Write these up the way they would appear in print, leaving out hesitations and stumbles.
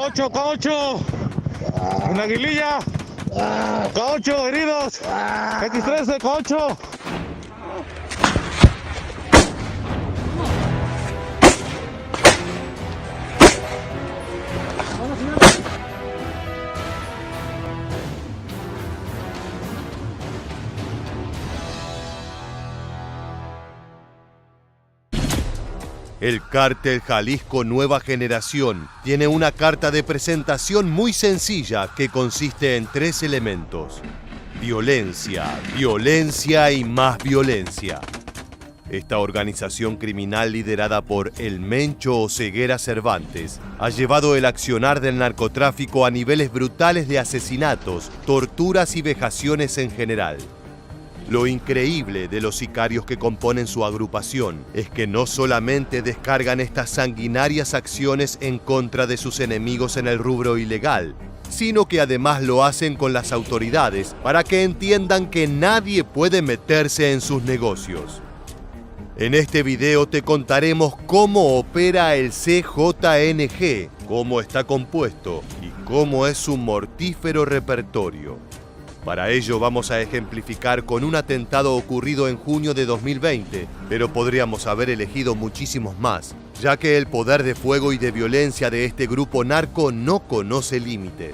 Caucho, una aguililla, Caucho, heridos, X13, Caucho. El Cártel Jalisco Nueva Generación tiene una carta de presentación muy sencilla que consiste en 3 elementos: violencia, violencia y más violencia. Esta organización criminal liderada por El Mencho Oseguera Cervantes ha llevado el accionar del narcotráfico a niveles brutales de asesinatos, torturas y vejaciones en general. Lo increíble de los sicarios que componen su agrupación es que no solamente descargan estas sanguinarias acciones en contra de sus enemigos en el rubro ilegal, sino que además lo hacen con las autoridades para que entiendan que nadie puede meterse en sus negocios. En este video te contaremos cómo opera el CJNG, cómo está compuesto y cómo es su mortífero repertorio. Para ello vamos a ejemplificar con un atentado ocurrido en junio de 2020, pero podríamos haber elegido muchísimos más, ya que el poder de fuego y de violencia de este grupo narco no conoce límites.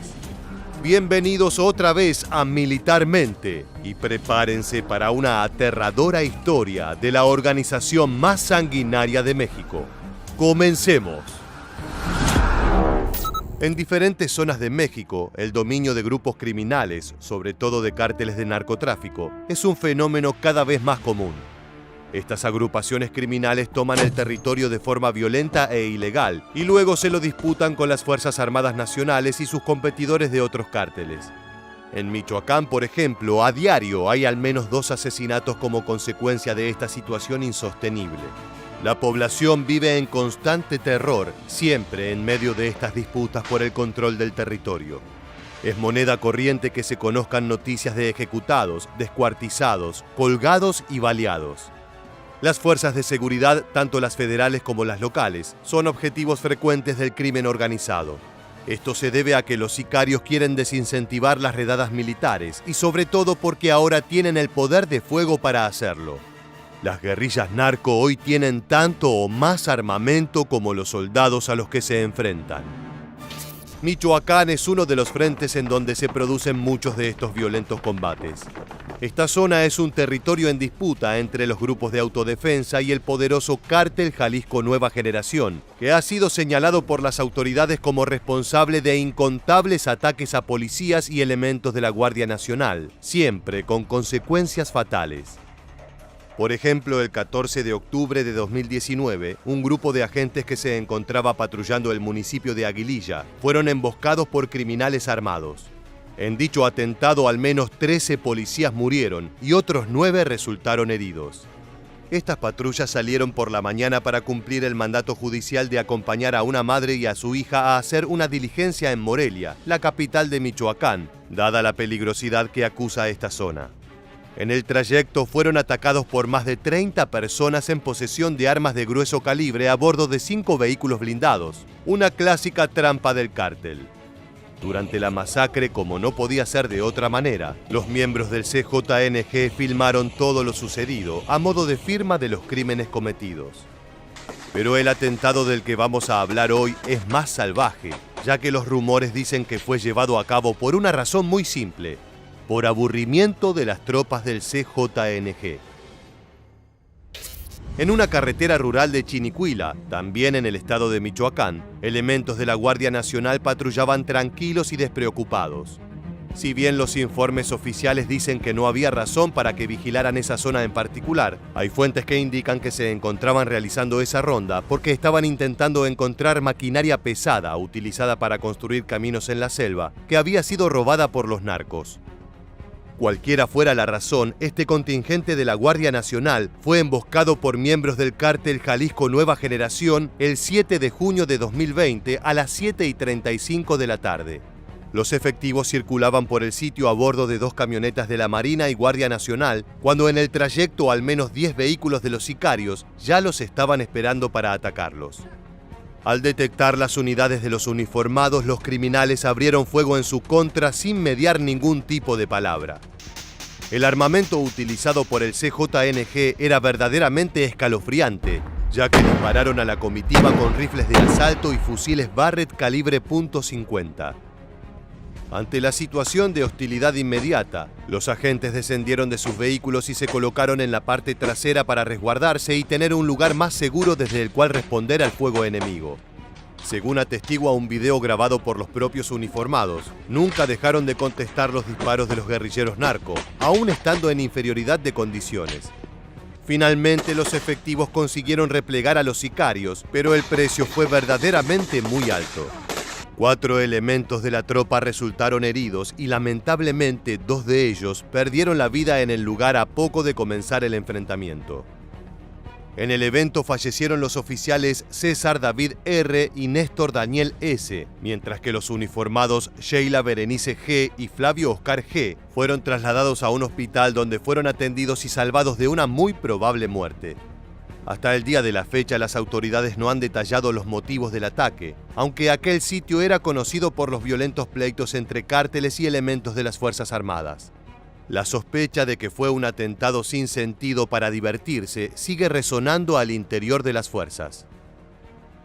Bienvenidos otra vez a Militarmente y prepárense para una aterradora historia de la organización más sanguinaria de México. ¡Comencemos! En diferentes zonas de México, el dominio de grupos criminales, sobre todo de cárteles de narcotráfico, es un fenómeno cada vez más común. Estas agrupaciones criminales toman el territorio de forma violenta e ilegal y luego se lo disputan con las Fuerzas Armadas Nacionales y sus competidores de otros cárteles. En Michoacán, por ejemplo, a diario hay al menos 2 asesinatos como consecuencia de esta situación insostenible. La población vive en constante terror, siempre en medio de estas disputas por el control del territorio. Es moneda corriente que se conozcan noticias de ejecutados, descuartizados, colgados y baleados. Las fuerzas de seguridad, tanto las federales como las locales, son objetivos frecuentes del crimen organizado. Esto se debe a que los sicarios quieren desincentivar las redadas militares y sobre todo porque ahora tienen el poder de fuego para hacerlo. Las guerrillas narco hoy tienen tanto o más armamento como los soldados a los que se enfrentan. Michoacán es uno de los frentes en donde se producen muchos de estos violentos combates. Esta zona es un territorio en disputa entre los grupos de autodefensa y el poderoso Cártel Jalisco Nueva Generación, que ha sido señalado por las autoridades como responsable de incontables ataques a policías y elementos de la Guardia Nacional, siempre con consecuencias fatales. Por ejemplo, el 14 de octubre de 2019, un grupo de agentes que se encontraba patrullando el municipio de Aguililla fueron emboscados por criminales armados. En dicho atentado, al menos 13 policías murieron y otros 9 resultaron heridos. Estas patrullas salieron por la mañana para cumplir el mandato judicial de acompañar a una madre y a su hija a hacer una diligencia en Morelia, la capital de Michoacán, dada la peligrosidad que acusa esta zona. En el trayecto fueron atacados por más de 30 personas en posesión de armas de grueso calibre a bordo de 5 vehículos blindados, una clásica trampa del cártel. Durante la masacre, como no podía ser de otra manera, los miembros del CJNG filmaron todo lo sucedido a modo de firma de los crímenes cometidos. Pero el atentado del que vamos a hablar hoy es más salvaje, ya que los rumores dicen que fue llevado a cabo por una razón muy simple: por aburrimiento de las tropas del CJNG. En una carretera rural de Chinicuila, también en el estado de Michoacán, elementos de la Guardia Nacional patrullaban tranquilos y despreocupados. Si bien los informes oficiales dicen que no había razón para que vigilaran esa zona en particular, hay fuentes que indican que se encontraban realizando esa ronda porque estaban intentando encontrar maquinaria pesada utilizada para construir caminos en la selva que había sido robada por los narcos. Cualquiera fuera la razón, este contingente de la Guardia Nacional fue emboscado por miembros del Cártel Jalisco Nueva Generación el 7 de junio de 2020 a las 7:35 de la tarde. Los efectivos circulaban por el sitio a bordo de 2 camionetas de la Marina y Guardia Nacional, cuando en el trayecto al menos 10 vehículos de los sicarios ya los estaban esperando para atacarlos. Al detectar las unidades de los uniformados, los criminales abrieron fuego en su contra sin mediar ningún tipo de palabra. El armamento utilizado por el CJNG era verdaderamente escalofriante, ya que dispararon a la comitiva con rifles de asalto y fusiles Barrett calibre .50. Ante la situación de hostilidad inmediata, los agentes descendieron de sus vehículos y se colocaron en la parte trasera para resguardarse y tener un lugar más seguro desde el cual responder al fuego enemigo. Según atestigua un video grabado por los propios uniformados, nunca dejaron de contestar los disparos de los guerrilleros narco, aún estando en inferioridad de condiciones. Finalmente, los efectivos consiguieron replegar a los sicarios, pero el precio fue verdaderamente muy alto. 4 elementos de la tropa resultaron heridos y lamentablemente 2 de ellos perdieron la vida en el lugar a poco de comenzar el enfrentamiento. En el evento fallecieron los oficiales César David R. y Néstor Daniel S., mientras que los uniformados Sheila Berenice G. y Flavio Oscar G. fueron trasladados a un hospital donde fueron atendidos y salvados de una muy probable muerte. Hasta el día de la fecha, las autoridades no han detallado los motivos del ataque, aunque aquel sitio era conocido por los violentos pleitos entre cárteles y elementos de las Fuerzas Armadas. La sospecha de que fue un atentado sin sentido para divertirse sigue resonando al interior de las fuerzas.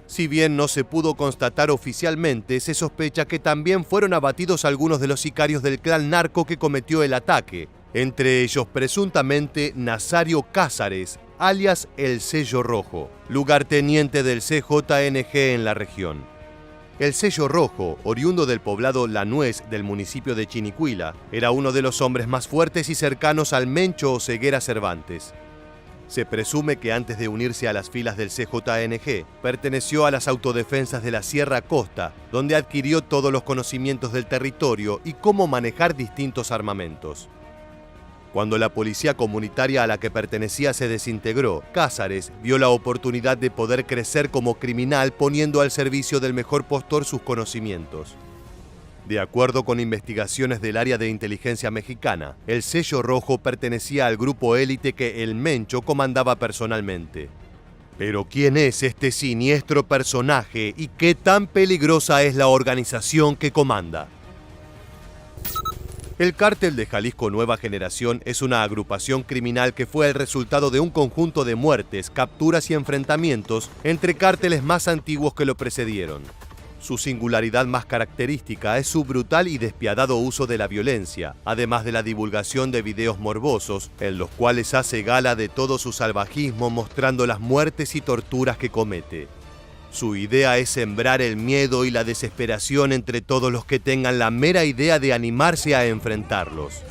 Si bien no se pudo constatar oficialmente, se sospecha que también fueron abatidos algunos de los sicarios del clan narco que cometió el ataque, entre ellos presuntamente Nazario Cázares, alias El Sello Rojo, lugarteniente del CJNG en la región. El Sello Rojo, oriundo del poblado La Nuez del municipio de Chinicuila, era uno de los hombres más fuertes y cercanos al Mencho Oseguera Cervantes. Se presume que antes de unirse a las filas del CJNG, perteneció a las autodefensas de la Sierra Costa, donde adquirió todos los conocimientos del territorio y cómo manejar distintos armamentos. Cuando la policía comunitaria a la que pertenecía se desintegró, Cázares vio la oportunidad de poder crecer como criminal poniendo al servicio del mejor postor sus conocimientos. De acuerdo con investigaciones del área de inteligencia mexicana, el Sello Rojo pertenecía al grupo élite que el Mencho comandaba personalmente. Pero ¿quién es este siniestro personaje y qué tan peligrosa es la organización que comanda? El Cártel de Jalisco Nueva Generación es una agrupación criminal que fue el resultado de un conjunto de muertes, capturas y enfrentamientos entre cárteles más antiguos que lo precedieron. Su singularidad más característica es su brutal y despiadado uso de la violencia, además de la divulgación de videos morbosos, en los cuales hace gala de todo su salvajismo mostrando las muertes y torturas que comete. Su idea es sembrar el miedo y la desesperación entre todos los que tengan la mera idea de animarse a enfrentarlos.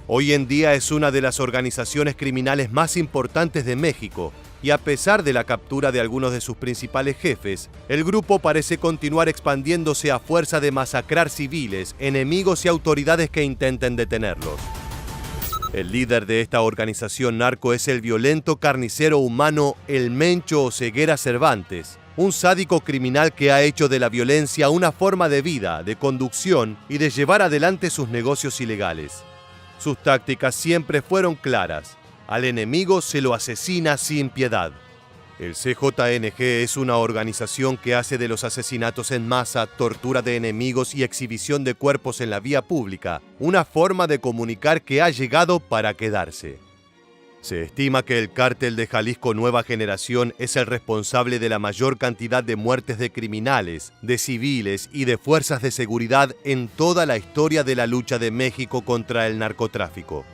Hoy en día es una de las organizaciones criminales más importantes de México, y a pesar de la captura de algunos de sus principales jefes, el grupo parece continuar expandiéndose a fuerza de masacrar civiles, enemigos y autoridades que intenten detenerlos. El líder de esta organización narco es el violento carnicero humano El Mencho Oseguera Cervantes, un sádico criminal que ha hecho de la violencia una forma de vida, de conducción y de llevar adelante sus negocios ilegales. Sus tácticas siempre fueron claras. Al enemigo se lo asesina sin piedad. El CJNG es una organización que hace de los asesinatos en masa, tortura de enemigos y exhibición de cuerpos en la vía pública una forma de comunicar que ha llegado para quedarse. Se estima que el Cártel de Jalisco Nueva Generación es el responsable de la mayor cantidad de muertes de criminales, de civiles y de fuerzas de seguridad en toda la historia de la lucha de México contra el narcotráfico.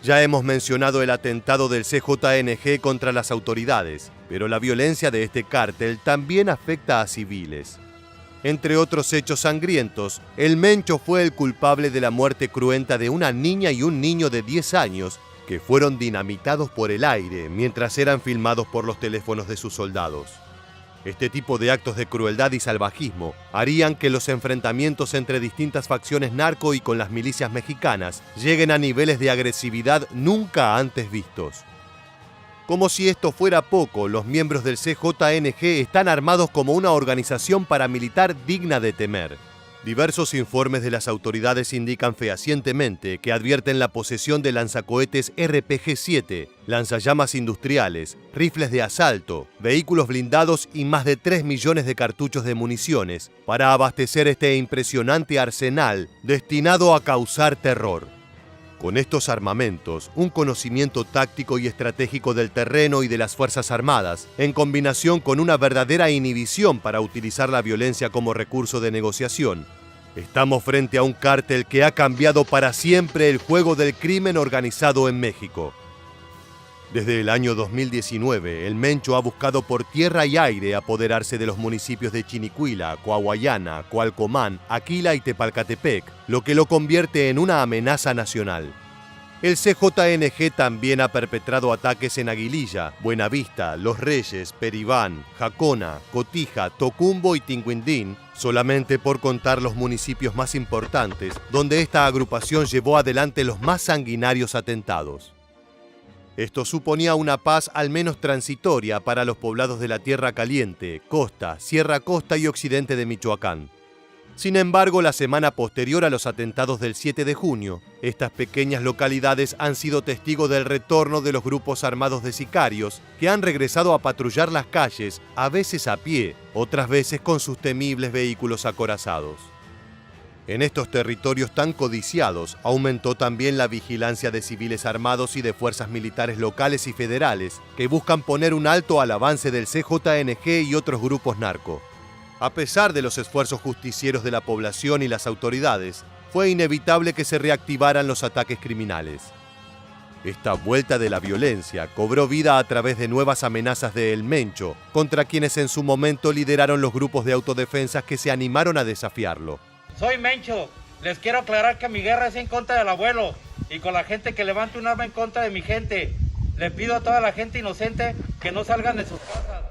Ya hemos mencionado el atentado del CJNG contra las autoridades, pero la violencia de este cártel también afecta a civiles. Entre otros hechos sangrientos, el Mencho fue el culpable de la muerte cruenta de una niña y un niño de 10 años que fueron dinamitados por el aire mientras eran filmados por los teléfonos de sus soldados. Este tipo de actos de crueldad y salvajismo harían que los enfrentamientos entre distintas facciones narco y con las milicias mexicanas lleguen a niveles de agresividad nunca antes vistos. Como si esto fuera poco, los miembros del CJNG están armados como una organización paramilitar digna de temer. Diversos informes de las autoridades indican fehacientemente que advierten la posesión de lanzacohetes RPG-7, lanzallamas industriales, rifles de asalto, vehículos blindados y más de 3 millones de cartuchos de municiones para abastecer este impresionante arsenal destinado a causar terror. Con estos armamentos, un conocimiento táctico y estratégico del terreno y de las Fuerzas Armadas, en combinación con una verdadera inhibición para utilizar la violencia como recurso de negociación, estamos frente a un cártel que ha cambiado para siempre el juego del crimen organizado en México. Desde el año 2019, el Mencho ha buscado por tierra y aire apoderarse de los municipios de Chinicuila, Coahuayana, Cualcomán, Aquila y Tepalcatepec, lo que lo convierte en una amenaza nacional. El CJNG también ha perpetrado ataques en Aguililla, Buenavista, Los Reyes, Peribán, Jacona, Cotija, Tocumbo y Tinguindín, solamente por contar los municipios más importantes, donde esta agrupación llevó adelante los más sanguinarios atentados. Esto suponía una paz al menos transitoria para los poblados de la Tierra Caliente, Costa, Sierra Costa y Occidente de Michoacán. Sin embargo, la semana posterior a los atentados del 7 de junio, estas pequeñas localidades han sido testigos del retorno de los grupos armados de sicarios que han regresado a patrullar las calles, a veces a pie, otras veces con sus temibles vehículos acorazados. En estos territorios tan codiciados aumentó también la vigilancia de civiles armados y de fuerzas militares locales y federales que buscan poner un alto al avance del CJNG y otros grupos narco. A pesar de los esfuerzos justicieros de la población y las autoridades, fue inevitable que se reactivaran los ataques criminales. Esta vuelta de la violencia cobró vida a través de nuevas amenazas de El Mencho, contra quienes en su momento lideraron los grupos de autodefensas que se animaron a desafiarlo. Soy Mencho, les quiero aclarar que mi guerra es en contra del abuelo y con la gente que levante un arma en contra de mi gente. Le pido a toda la gente inocente que no salgan de sus casas.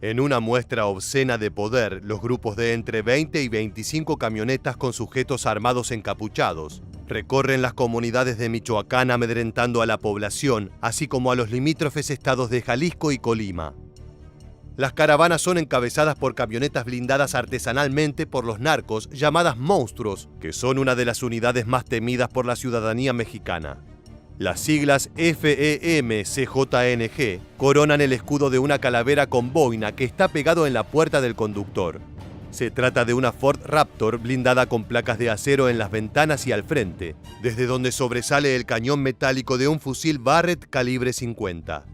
En una muestra obscena de poder, los grupos de entre 20 y 25 camionetas con sujetos armados encapuchados recorren las comunidades de Michoacán amedrentando a la población, así como a los limítrofes estados de Jalisco y Colima. Las caravanas son encabezadas por camionetas blindadas artesanalmente por los narcos llamadas monstruos, que son una de las unidades más temidas por la ciudadanía mexicana. Las siglas FEMCJNG coronan el escudo de una calavera con boina que está pegado en la puerta del conductor. Se trata de una Ford Raptor blindada con placas de acero en las ventanas y al frente, desde donde sobresale el cañón metálico de un fusil Barrett calibre 50.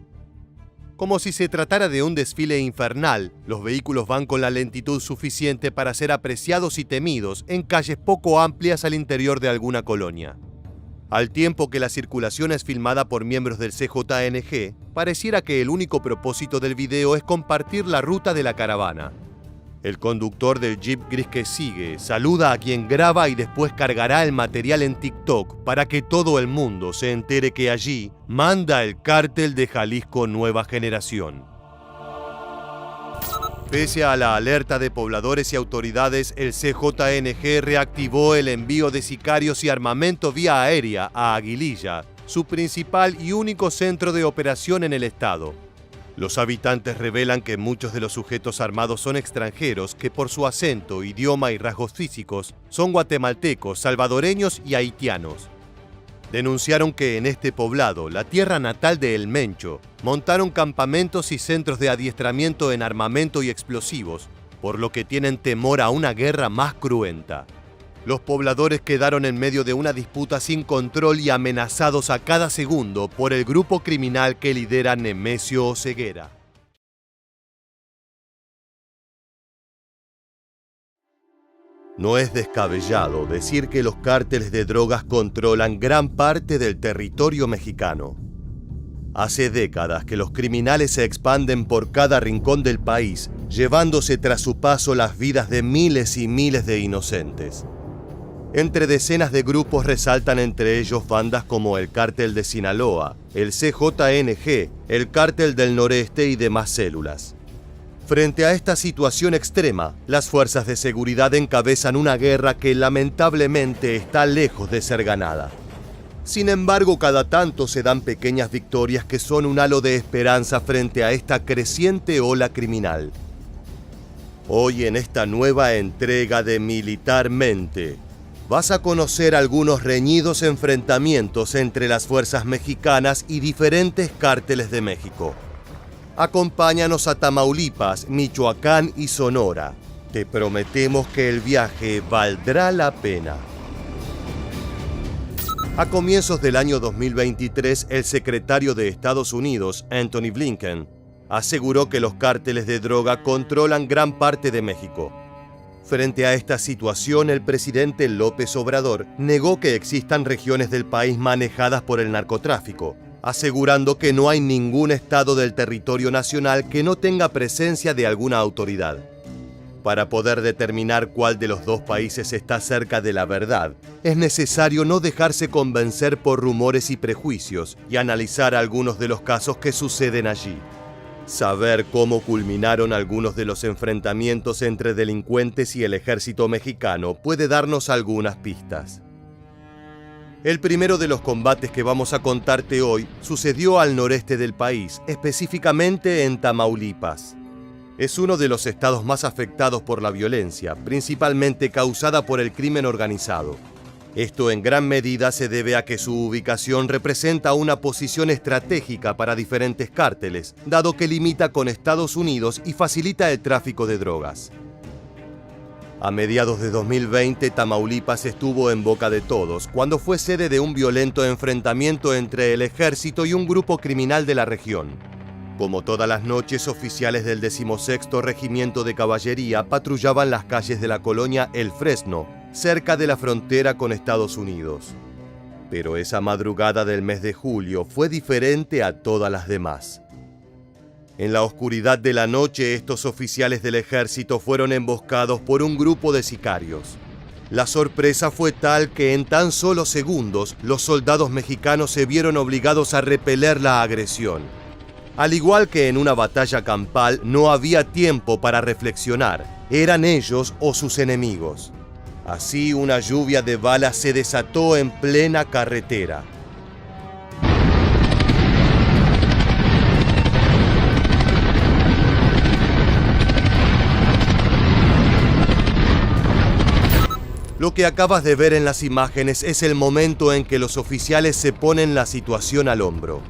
Como si se tratara de un desfile infernal, los vehículos van con la lentitud suficiente para ser apreciados y temidos en calles poco amplias al interior de alguna colonia. Al tiempo que la circulación es filmada por miembros del CJNG, pareciera que el único propósito del video es compartir la ruta de la caravana. El conductor del jeep gris que sigue saluda a quien graba y después cargará el material en TikTok para que todo el mundo se entere que allí manda el cártel de Jalisco Nueva Generación. Pese a la alerta de pobladores y autoridades, el CJNG reactivó el envío de sicarios y armamento vía aérea a Aguililla, su principal y único centro de operación en el estado. Los habitantes revelan que muchos de los sujetos armados son extranjeros que por su acento, idioma y rasgos físicos son guatemaltecos, salvadoreños y haitianos. Denunciaron que en este poblado, la tierra natal de El Mencho, montaron campamentos y centros de adiestramiento en armamento y explosivos, por lo que tienen temor a una guerra más cruenta. Los pobladores quedaron en medio de una disputa sin control y amenazados a cada segundo por el grupo criminal que lidera Nemesio Oseguera. No es descabellado decir que los cárteles de drogas controlan gran parte del territorio mexicano. Hace décadas que los criminales se expanden por cada rincón del país, llevándose tras su paso las vidas de miles y miles de inocentes. Entre decenas de grupos resaltan entre ellos bandas como el Cártel de Sinaloa, el CJNG, el Cártel del Noreste y demás células. Frente a esta situación extrema, las fuerzas de seguridad encabezan una guerra que lamentablemente está lejos de ser ganada. Sin embargo, cada tanto se dan pequeñas victorias que son un halo de esperanza frente a esta creciente ola criminal. Hoy en esta nueva entrega de Militarmente, vas a conocer algunos reñidos enfrentamientos entre las fuerzas mexicanas y diferentes cárteles de México. Acompáñanos a Tamaulipas, Michoacán y Sonora. Te prometemos que el viaje valdrá la pena. A comienzos del año 2023, el secretario de Estados Unidos, Antony Blinken, aseguró que los cárteles de droga controlan gran parte de México. Frente a esta situación, el presidente López Obrador negó que existan regiones del país manejadas por el narcotráfico, asegurando que no hay ningún estado del territorio nacional que no tenga presencia de alguna autoridad. Para poder determinar cuál de los dos países está cerca de la verdad, es necesario no dejarse convencer por rumores y prejuicios y analizar algunos de los casos que suceden allí. Saber cómo culminaron algunos de los enfrentamientos entre delincuentes y el ejército mexicano puede darnos algunas pistas. El primero de los combates que vamos a contarte hoy sucedió al noreste del país, específicamente en Tamaulipas. Es uno de los estados más afectados por la violencia, principalmente causada por el crimen organizado. Esto en gran medida se debe a que su ubicación representa una posición estratégica para diferentes cárteles, dado que limita con Estados Unidos y facilita el tráfico de drogas. A mediados de 2020, Tamaulipas estuvo en boca de todos cuando fue sede de un violento enfrentamiento entre el ejército y un grupo criminal de la región. Como todas las noches, oficiales del 16º Regimiento de Caballería patrullaban las calles de la colonia El Fresno, cerca de la frontera con Estados Unidos. Pero esa madrugada del mes de julio fue diferente a todas las demás. En la oscuridad de la noche, estos oficiales del ejército fueron emboscados por un grupo de sicarios. La sorpresa fue tal que en tan solo segundos, los soldados mexicanos se vieron obligados a repeler la agresión. Al igual que en una batalla campal, no había tiempo para reflexionar. Eran ellos o sus enemigos. Así, una lluvia de balas se desató en plena carretera. Lo que acabas de ver en las imágenes es el momento en que los oficiales se ponen la situación al hombro.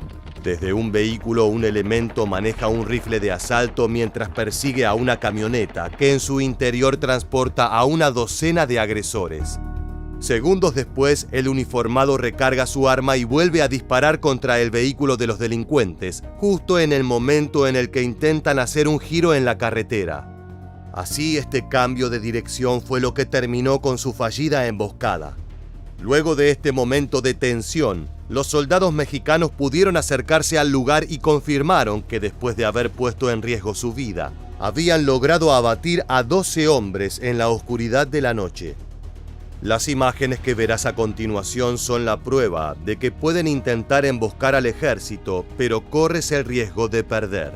Desde un vehículo, un elemento maneja un rifle de asalto mientras persigue a una camioneta que en su interior transporta a una docena de agresores. Segundos después, el uniformado recarga su arma y vuelve a disparar contra el vehículo de los delincuentes, justo en el momento en el que intentan hacer un giro en la carretera. Así, este cambio de dirección fue lo que terminó con su fallida emboscada. Luego de este momento de tensión, los soldados mexicanos pudieron acercarse al lugar y confirmaron que después de haber puesto en riesgo su vida, habían logrado abatir a 12 hombres en la oscuridad de la noche. Las imágenes que verás a continuación son la prueba de que pueden intentar emboscar al ejército, pero corres el riesgo de perder.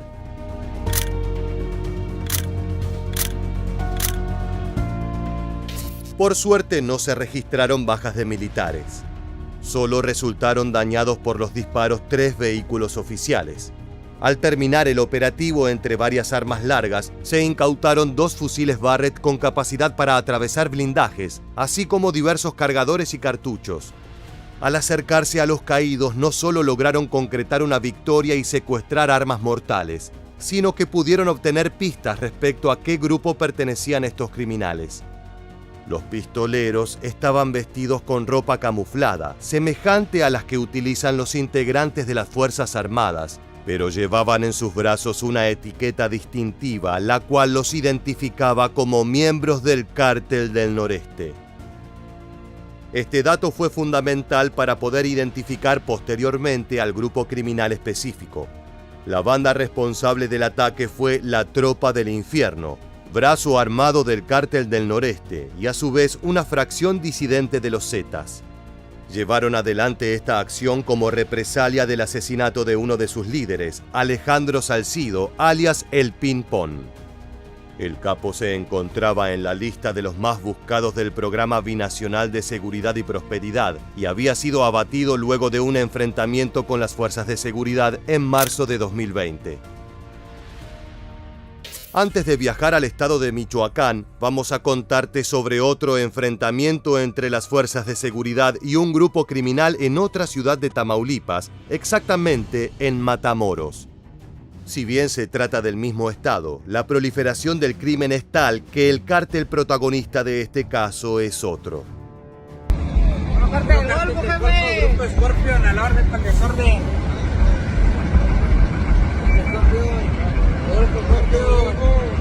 Por suerte no se registraron bajas de militares. Solo resultaron dañados por los disparos 3 vehículos oficiales. Al terminar el operativo, entre varias armas largas, se incautaron 2 fusiles Barrett con capacidad para atravesar blindajes, así como diversos cargadores y cartuchos. Al acercarse a los caídos, no solo lograron concretar una victoria y secuestrar armas mortales, sino que pudieron obtener pistas respecto a qué grupo pertenecían estos criminales. Los pistoleros estaban vestidos con ropa camuflada, semejante a las que utilizan los integrantes de las Fuerzas Armadas, pero llevaban en sus brazos una etiqueta distintiva, la cual los identificaba como miembros del Cártel del Noreste. Este dato fue fundamental para poder identificar posteriormente al grupo criminal específico. La banda responsable del ataque fue la Tropa del Infierno, brazo armado del Cártel del Noreste y a su vez una fracción disidente de los Zetas. Llevaron adelante esta acción como represalia del asesinato de uno de sus líderes, Alejandro Salcido, alias El Ping-Pong. El capo se encontraba en la lista de los más buscados del Programa Binacional de Seguridad y Prosperidad y había sido abatido luego de un enfrentamiento con las fuerzas de seguridad en marzo de 2020. Antes de viajar al estado de Michoacán, vamos a contarte sobre otro enfrentamiento entre las fuerzas de seguridad y un grupo criminal en otra ciudad de Tamaulipas, exactamente en Matamoros. Si bien se trata del mismo estado, la proliferación del crimen es tal que el cártel protagonista de este caso es otro. ¡Cártel del Golfo, jefe! Grupo Scorpion, a la orden para el desorden.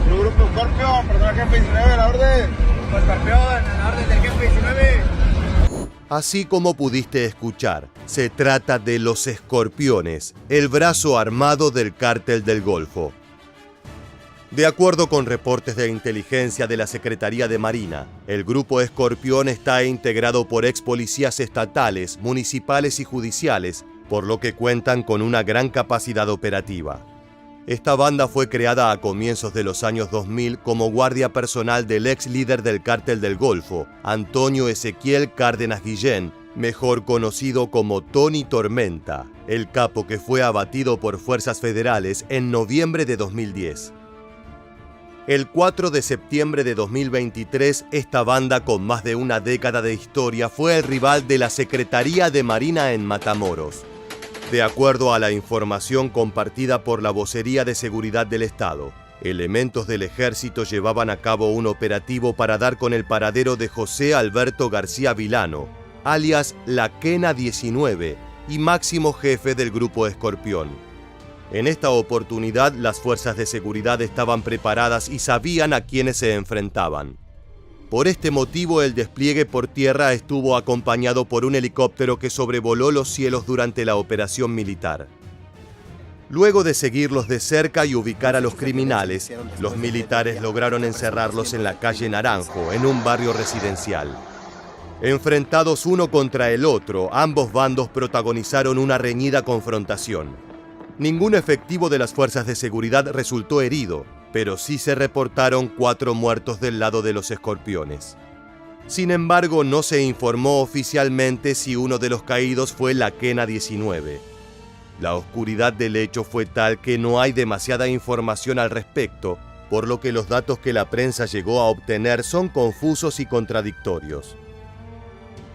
Grupo Scorpion, personal jefe 19, a la orden. Grupo Scorpion, a la orden del jefe 19. Así como pudiste escuchar, se trata de los Escorpiones, el brazo armado del Cártel del Golfo. De acuerdo con reportes de inteligencia de la Secretaría de Marina, el Grupo Escorpión está integrado por ex policías estatales, municipales y judiciales, por lo que cuentan con una gran capacidad operativa. Esta banda fue creada a comienzos de los años 2000 como guardia personal del ex líder del Cártel del Golfo, Antonio Ezequiel Cárdenas Guillén, mejor conocido como Tony Tormenta, el capo que fue abatido por fuerzas federales en noviembre de 2010. El 4 de septiembre de 2023, esta banda con más de una década de historia fue el rival de la Secretaría de Marina en Matamoros. De acuerdo a la información compartida por la Vocería de Seguridad del Estado, elementos del ejército llevaban a cabo un operativo para dar con el paradero de José Alberto García Vilano, alias La Quena 19, y máximo jefe del Grupo Escorpión. En esta oportunidad, las fuerzas de seguridad estaban preparadas y sabían a quiénes se enfrentaban. Por este motivo, el despliegue por tierra estuvo acompañado por un helicóptero que sobrevoló los cielos durante la operación militar. Luego de seguirlos de cerca y ubicar a los criminales, los militares lograron encerrarlos en la calle Naranjo, en un barrio residencial. Enfrentados uno contra el otro, ambos bandos protagonizaron una reñida confrontación. Ningún efectivo de las fuerzas de seguridad resultó herido, pero sí se reportaron 4 muertos del lado de los Escorpiones. Sin embargo, no se informó oficialmente si uno de los caídos fue La Quena 19. La oscuridad del hecho fue tal que no hay demasiada información al respecto, por lo que los datos que la prensa llegó a obtener son confusos y contradictorios.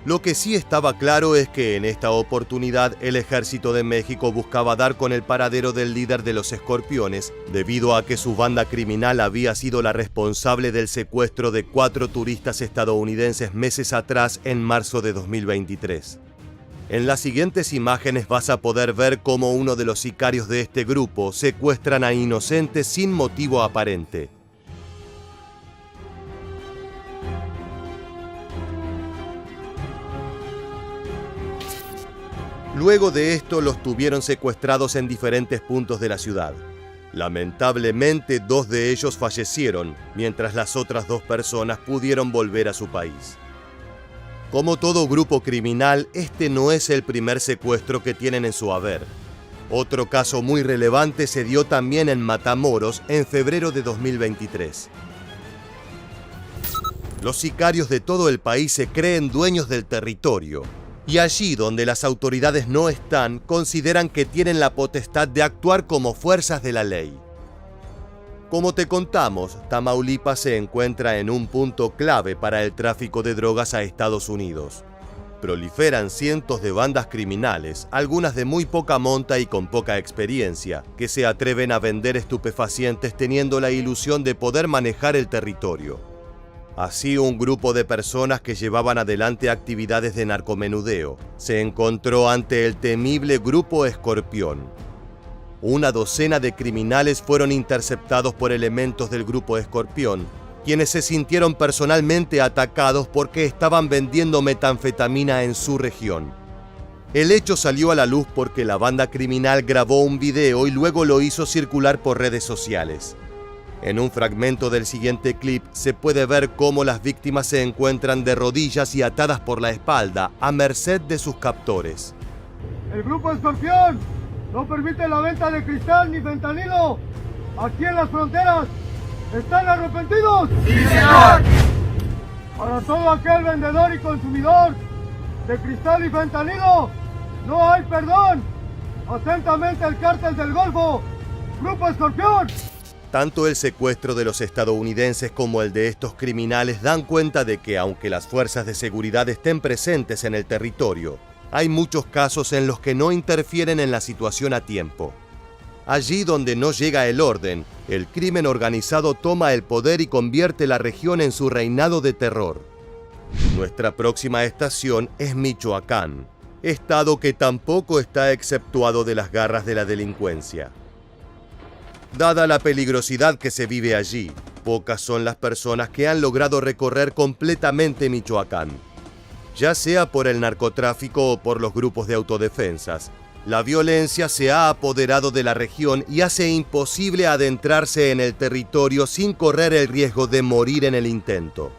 Lo que sí estaba claro es que en esta oportunidad el Ejército de México buscaba dar con el paradero del líder de los Escorpiones, debido a que su banda criminal había sido la responsable del secuestro de 4 turistas estadounidenses meses atrás, en marzo de 2023. En las siguientes imágenes vas a poder ver cómo uno de los sicarios de este grupo secuestran a inocentes sin motivo aparente. Luego de esto, los tuvieron secuestrados en diferentes puntos de la ciudad. Lamentablemente, 2 de ellos fallecieron, mientras las otras 2 personas pudieron volver a su país. Como todo grupo criminal, este no es el primer secuestro que tienen en su haber. Otro caso muy relevante se dio también en Matamoros en febrero de 2023. Los sicarios de todo el país se creen dueños del territorio. Y allí donde las autoridades no están, consideran que tienen la potestad de actuar como fuerzas de la ley. Como te contamos, Tamaulipas se encuentra en un punto clave para el tráfico de drogas a Estados Unidos. Proliferan cientos de bandas criminales, algunas de muy poca monta y con poca experiencia, que se atreven a vender estupefacientes teniendo la ilusión de poder manejar el territorio. Así, un grupo de personas que llevaban adelante actividades de narcomenudeo se encontró ante el temible Grupo Escorpión. Una docena de criminales fueron interceptados por elementos del Grupo Escorpión, quienes se sintieron personalmente atacados porque estaban vendiendo metanfetamina en su región. El hecho salió a la luz porque la banda criminal grabó un video y luego lo hizo circular por redes sociales. En un fragmento del siguiente clip se puede ver cómo las víctimas se encuentran de rodillas y atadas por la espalda, a merced de sus captores. El Grupo Escorpión no permite la venta de cristal ni fentanilo aquí en las fronteras. ¿Están arrepentidos? ¡Sí, señor! Para todo aquel vendedor y consumidor de cristal y fentanilo, no hay perdón. Atentamente el Cártel del Golfo, Grupo Escorpión. Tanto el secuestro de los estadounidenses como el de estos criminales dan cuenta de que, aunque las fuerzas de seguridad estén presentes en el territorio, hay muchos casos en los que no interfieren en la situación a tiempo. Allí donde no llega el orden, el crimen organizado toma el poder y convierte la región en su reinado de terror. Nuestra próxima estación es Michoacán, estado que tampoco está exceptuado de las garras de la delincuencia. Dada la peligrosidad que se vive allí, pocas son las personas que han logrado recorrer completamente Michoacán. Ya sea por el narcotráfico o por los grupos de autodefensas, la violencia se ha apoderado de la región y hace imposible adentrarse en el territorio sin correr el riesgo de morir en el intento.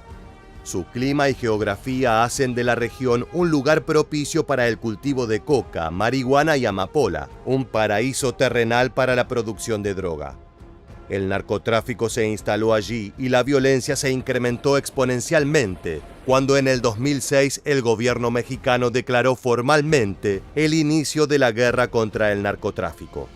Su clima y geografía hacen de la región un lugar propicio para el cultivo de coca, marihuana y amapola, un paraíso terrenal para la producción de droga. El narcotráfico se instaló allí y la violencia se incrementó exponencialmente cuando en el 2006 el gobierno mexicano declaró formalmente el inicio de la guerra contra el narcotráfico.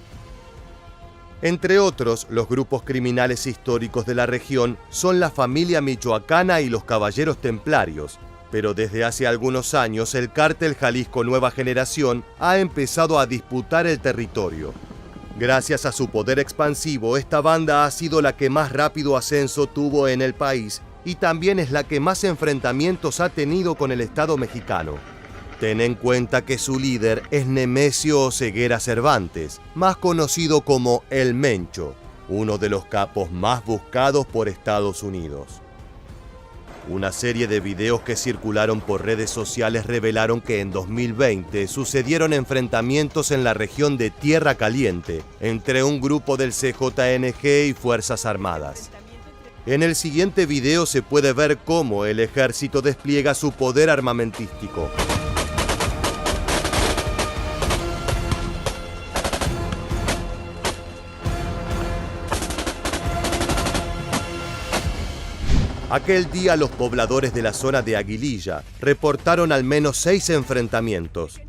Entre otros, los grupos criminales históricos de la región son la familia michoacana y los caballeros templarios, pero desde hace algunos años el cártel Jalisco Nueva Generación ha empezado a disputar el territorio. Gracias a su poder expansivo, esta banda ha sido la que más rápido ascenso tuvo en el país y también es la que más enfrentamientos ha tenido con el Estado mexicano. Ten en cuenta que su líder es Nemesio Oseguera Cervantes, más conocido como El Mencho, uno de los capos más buscados por Estados Unidos. Una serie de videos que circularon por redes sociales revelaron que en 2020 sucedieron enfrentamientos en la región de Tierra Caliente entre un grupo del CJNG y Fuerzas Armadas. En el siguiente video se puede ver cómo el ejército despliega su poder armamentístico. Aquel día los pobladores de la zona de Aguililla reportaron al menos 6 enfrentamientos.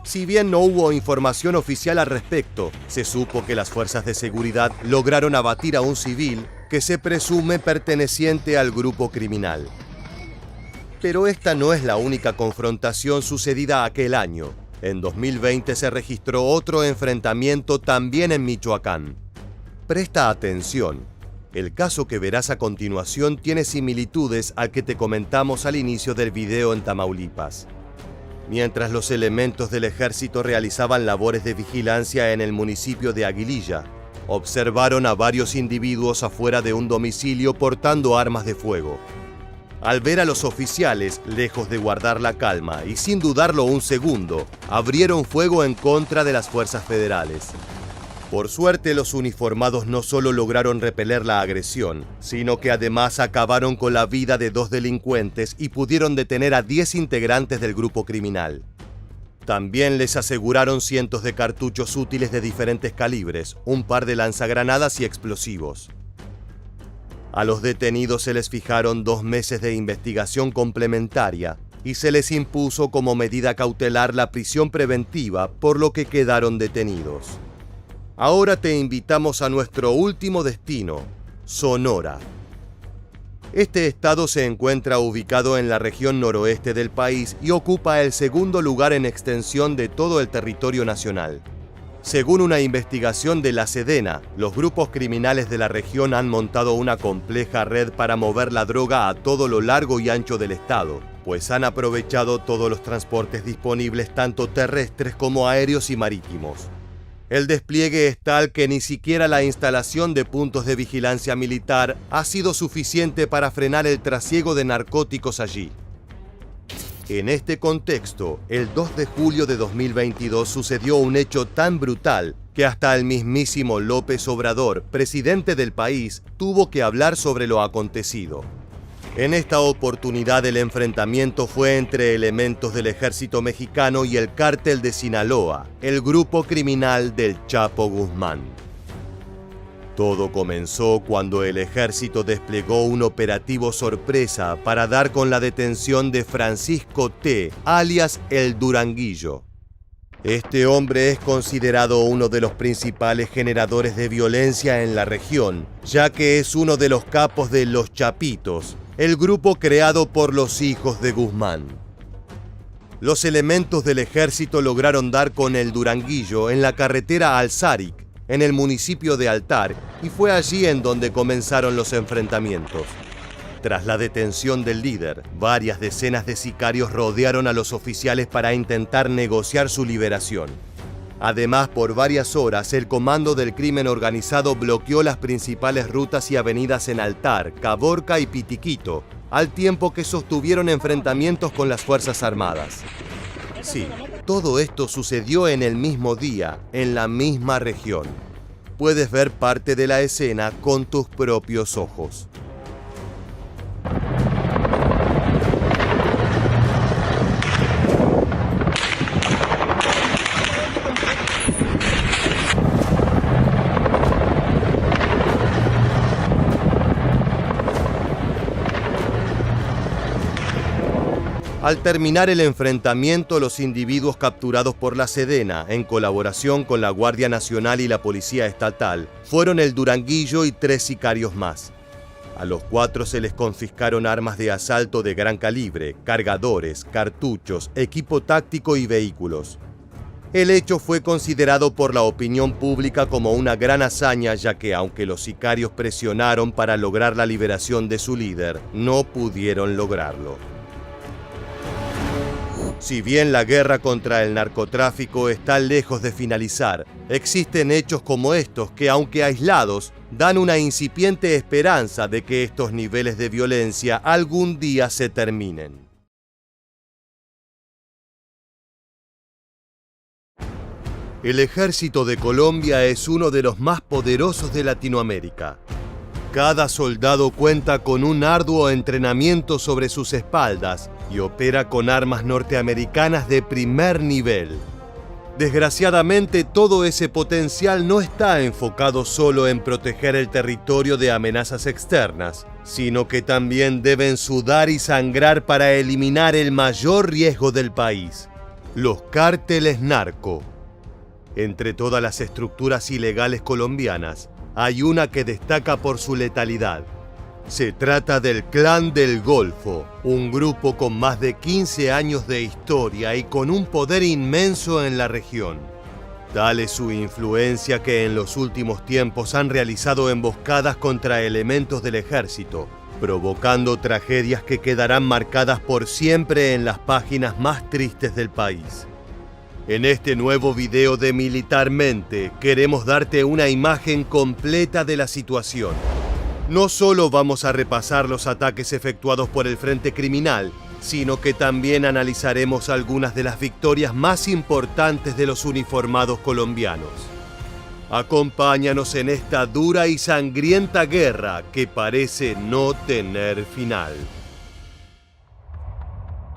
Si bien no hubo información oficial al respecto, se supo que las fuerzas de seguridad lograron abatir a un civil que se presume perteneciente al grupo criminal. Pero esta no es la única confrontación sucedida aquel año. En 2020 se registró otro enfrentamiento también en Michoacán. Presta atención. El caso que verás a continuación tiene similitudes al que te comentamos al inicio del video en Tamaulipas. Mientras los elementos del ejército realizaban labores de vigilancia en el municipio de Aguililla, observaron a varios individuos afuera de un domicilio portando armas de fuego. Al ver a los oficiales, lejos de guardar la calma y sin dudarlo un segundo, abrieron fuego en contra de las fuerzas federales. Por suerte, los uniformados no solo lograron repeler la agresión, sino que además acabaron con la vida de 2 delincuentes y pudieron detener a 10 integrantes del grupo criminal. También les aseguraron cientos de cartuchos útiles de diferentes calibres, un par de lanzagranadas y explosivos. A los detenidos se les fijaron 2 meses de investigación complementaria y se les impuso como medida cautelar la prisión preventiva, por lo que quedaron detenidos. Ahora te invitamos a nuestro último destino, Sonora. Este estado se encuentra ubicado en la región noroeste del país y ocupa el segundo lugar en extensión de todo el territorio nacional. Según una investigación de la Sedena, los grupos criminales de la región han montado una compleja red para mover la droga a todo lo largo y ancho del estado, pues han aprovechado todos los transportes disponibles, tanto terrestres como aéreos y marítimos. El despliegue es tal que ni siquiera la instalación de puntos de vigilancia militar ha sido suficiente para frenar el trasiego de narcóticos allí. En este contexto, el 2 de julio de 2022 sucedió un hecho tan brutal que hasta el mismísimo López Obrador, presidente del país, tuvo que hablar sobre lo acontecido. En esta oportunidad el enfrentamiento fue entre elementos del ejército mexicano y el cártel de Sinaloa, el grupo criminal del Chapo Guzmán. Todo comenzó cuando el ejército desplegó un operativo sorpresa para dar con la detención de Francisco T., alias El Duranguillo. Este hombre es considerado uno de los principales generadores de violencia en la región, ya que es uno de los capos de Los Chapitos, el grupo creado por los hijos de Guzmán. Los elementos del ejército lograron dar con el Duranguillo en la carretera Alzaric, en el municipio de Altar, y fue allí en donde comenzaron los enfrentamientos. Tras la detención del líder, varias decenas de sicarios rodearon a los oficiales para intentar negociar su liberación. Además, por varias horas, el comando del crimen organizado bloqueó las principales rutas y avenidas en Altar, Caborca y Pitiquito, al tiempo que sostuvieron enfrentamientos con las Fuerzas Armadas. Sí, todo esto sucedió en el mismo día, en la misma región. Puedes ver parte de la escena con tus propios ojos. Al terminar el enfrentamiento, los individuos capturados por la Sedena, en colaboración con la Guardia Nacional y la Policía Estatal, fueron el Duranguillo y 3 sicarios más. A los 4 se les confiscaron armas de asalto de gran calibre, cargadores, cartuchos, equipo táctico y vehículos. El hecho fue considerado por la opinión pública como una gran hazaña, ya que aunque los sicarios presionaron para lograr la liberación de su líder, no pudieron lograrlo. Si bien la guerra contra el narcotráfico está lejos de finalizar, existen hechos como estos que, aunque aislados, dan una incipiente esperanza de que estos niveles de violencia algún día se terminen. El ejército de Colombia es uno de los más poderosos de Latinoamérica. Cada soldado cuenta con un arduo entrenamiento sobre sus espaldas y opera con armas norteamericanas de primer nivel. Desgraciadamente, todo ese potencial no está enfocado solo en proteger el territorio de amenazas externas, sino que también deben sudar y sangrar para eliminar el mayor riesgo del país: los cárteles narco. Entre todas las estructuras ilegales colombianas, hay una que destaca por su letalidad. Se trata del Clan del Golfo, un grupo con más de 15 años de historia y con un poder inmenso en la región. Tal es su influencia que en los últimos tiempos han realizado emboscadas contra elementos del ejército, provocando tragedias que quedarán marcadas por siempre en las páginas más tristes del país. En este nuevo video de Militarmente queremos darte una imagen completa de la situación. No solo vamos a repasar los ataques efectuados por el Frente Criminal, sino que también analizaremos algunas de las victorias más importantes de los uniformados colombianos. Acompáñanos en esta dura y sangrienta guerra que parece no tener final.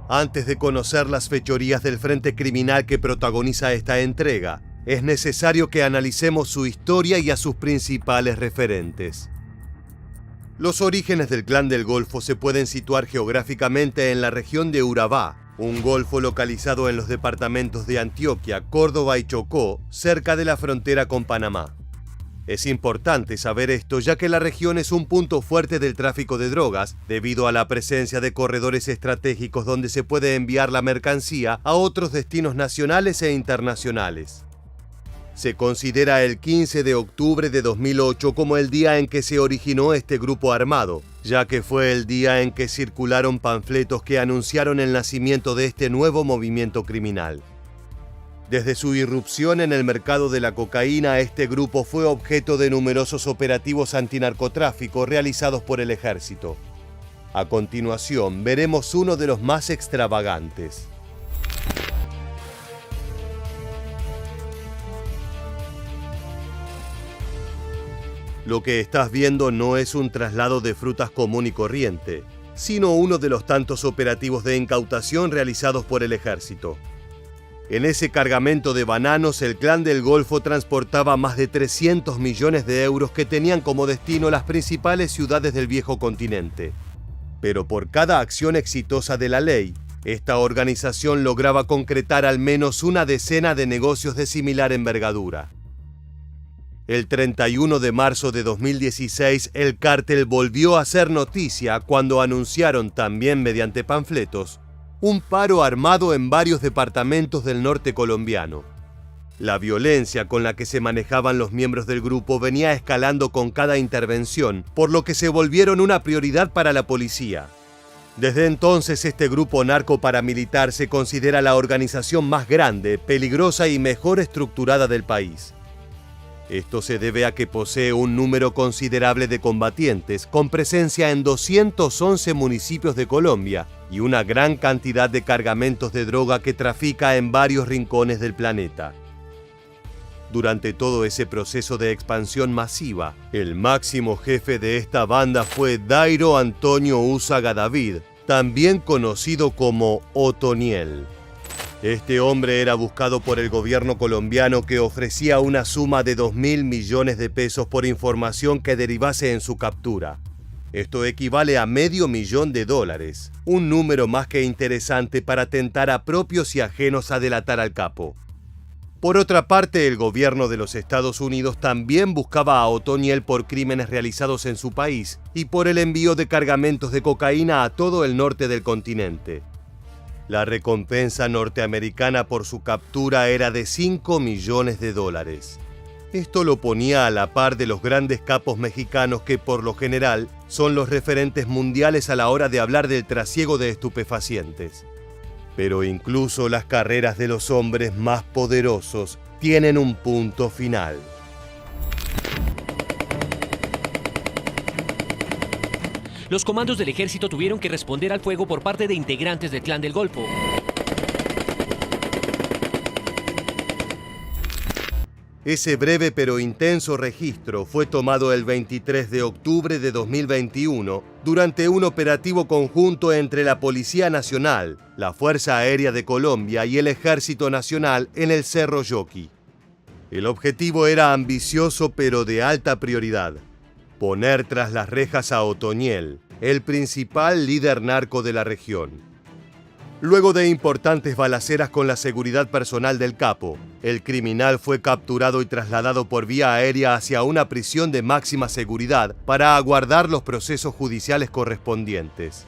Antes de conocer las fechorías del Frente Criminal que protagoniza esta entrega, es necesario que analicemos su historia y a sus principales referentes. Los orígenes del Clan del Golfo se pueden situar geográficamente en la región de Urabá, un golfo localizado en los departamentos de Antioquia, Córdoba y Chocó, cerca de la frontera con Panamá. Es importante saber esto, ya que la región es un punto fuerte del tráfico de drogas, debido a la presencia de corredores estratégicos donde se puede enviar la mercancía a otros destinos nacionales e internacionales. Se considera el 15 de octubre de 2008 como el día en que se originó este grupo armado, ya que fue el día en que circularon panfletos que anunciaron el nacimiento de este nuevo movimiento criminal. Desde su irrupción en el mercado de la cocaína, este grupo fue objeto de numerosos operativos antinarcotráfico realizados por el ejército. A continuación, veremos uno de los más extravagantes. Lo que estás viendo no es un traslado de frutas común y corriente, sino uno de los tantos operativos de incautación realizados por el ejército. En ese cargamento de bananos, el Clan del Golfo transportaba más de 300 millones de euros que tenían como destino las principales ciudades del viejo continente. Pero por cada acción exitosa de la ley, esta organización lograba concretar al menos una decena de negocios de similar envergadura. El 31 de marzo de 2016, el cártel volvió a hacer noticia cuando anunciaron, también mediante panfletos, un paro armado en varios departamentos del norte colombiano. La violencia con la que se manejaban los miembros del grupo venía escalando con cada intervención, por lo que se volvieron una prioridad para la policía. Desde entonces, este grupo narco-paramilitar se considera la organización más grande, peligrosa y mejor estructurada del país. Esto se debe a que posee un número considerable de combatientes, con presencia en 211 municipios de Colombia y una gran cantidad de cargamentos de droga que trafica en varios rincones del planeta. Durante todo ese proceso de expansión masiva, el máximo jefe de esta banda fue Dairo Antonio Úsaga David, también conocido como Otoniel. Este hombre era buscado por el gobierno colombiano, que ofrecía una suma de 2.000 millones de pesos por información que derivase en su captura. Esto equivale a $500,000, un número más que interesante para tentar a propios y ajenos a delatar al capo. Por otra parte, el gobierno de los Estados Unidos también buscaba a Otoniel por crímenes realizados en su país y por el envío de cargamentos de cocaína a todo el norte del continente. La recompensa norteamericana por su captura era de $5 millones. Esto lo ponía a la par de los grandes capos mexicanos que, por lo general, son los referentes mundiales a la hora de hablar del trasiego de estupefacientes. Pero incluso las carreras de los hombres más poderosos tienen un punto final. Los comandos del ejército tuvieron que responder al fuego por parte de integrantes del Clan del Golfo. Ese breve pero intenso registro fue tomado el 23 de octubre de 2021 durante un operativo conjunto entre la Policía Nacional, la Fuerza Aérea de Colombia y el Ejército Nacional en el Cerro Yoqui. El objetivo era ambicioso pero de alta prioridad: poner tras las rejas a Otoniel, el principal líder narco de la región. Luego de importantes balaceras con la seguridad personal del capo, el criminal fue capturado y trasladado por vía aérea hacia una prisión de máxima seguridad para aguardar los procesos judiciales correspondientes.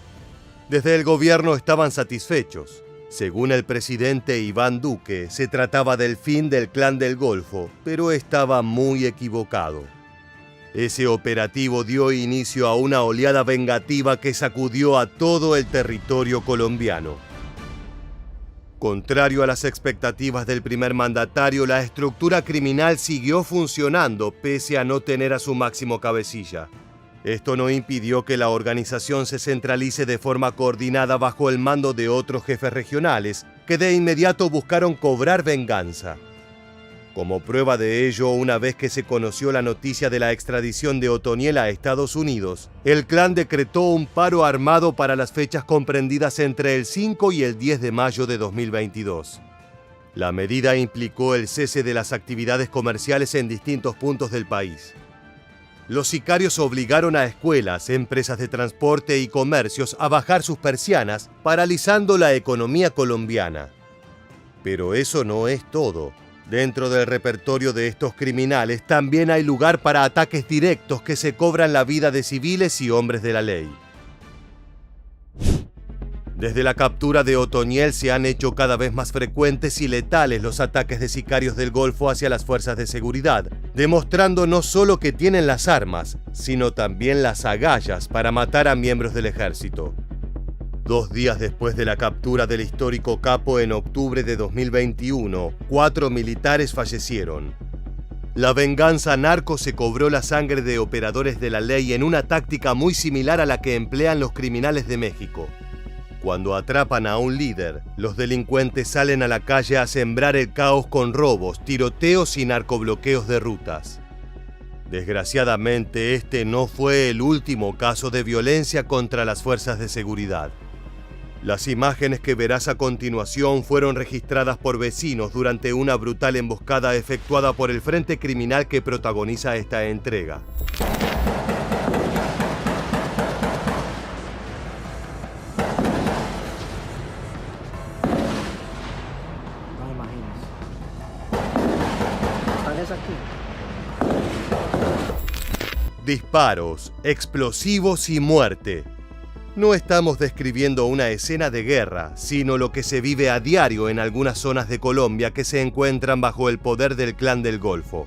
Desde el gobierno estaban satisfechos. Según el presidente Iván Duque, se trataba del fin del Clan del Golfo, pero estaba muy equivocado. Ese operativo dio inicio a una oleada vengativa que sacudió a todo el territorio colombiano. Contrario a las expectativas del primer mandatario, la estructura criminal siguió funcionando pese a no tener a su máximo cabecilla. Esto no impidió que la organización se centralice de forma coordinada bajo el mando de otros jefes regionales, que de inmediato buscaron cobrar venganza. Como prueba de ello, una vez que se conoció la noticia de la extradición de Otoniel a Estados Unidos, el clan decretó un paro armado para las fechas comprendidas entre el 5 y el 10 de mayo de 2022. La medida implicó el cese de las actividades comerciales en distintos puntos del país. Los sicarios obligaron a escuelas, empresas de transporte y comercios a bajar sus persianas, paralizando la economía colombiana. Pero eso no es todo. Dentro del repertorio de estos criminales también hay lugar para ataques directos que se cobran la vida de civiles y hombres de la ley. Desde la captura de Otoniel se han hecho cada vez más frecuentes y letales los ataques de sicarios del Golfo hacia las fuerzas de seguridad, demostrando no solo que tienen las armas, sino también las agallas para matar a miembros del ejército. 2 días después de la captura del histórico capo en octubre de 2021, 4 militares fallecieron. La venganza narco se cobró la sangre de operadores de la ley en una táctica muy similar a la que emplean los criminales de México. Cuando atrapan a un líder, los delincuentes salen a la calle a sembrar el caos con robos, tiroteos y narcobloqueos de rutas. Desgraciadamente, este no fue el último caso de violencia contra las fuerzas de seguridad. Las imágenes que verás a continuación fueron registradas por vecinos durante una brutal emboscada efectuada por el frente criminal que protagoniza esta entrega. es aquí. Disparos, explosivos y muerte. No estamos describiendo una escena de guerra, sino lo que se vive a diario en algunas zonas de Colombia que se encuentran bajo el poder del Clan del Golfo.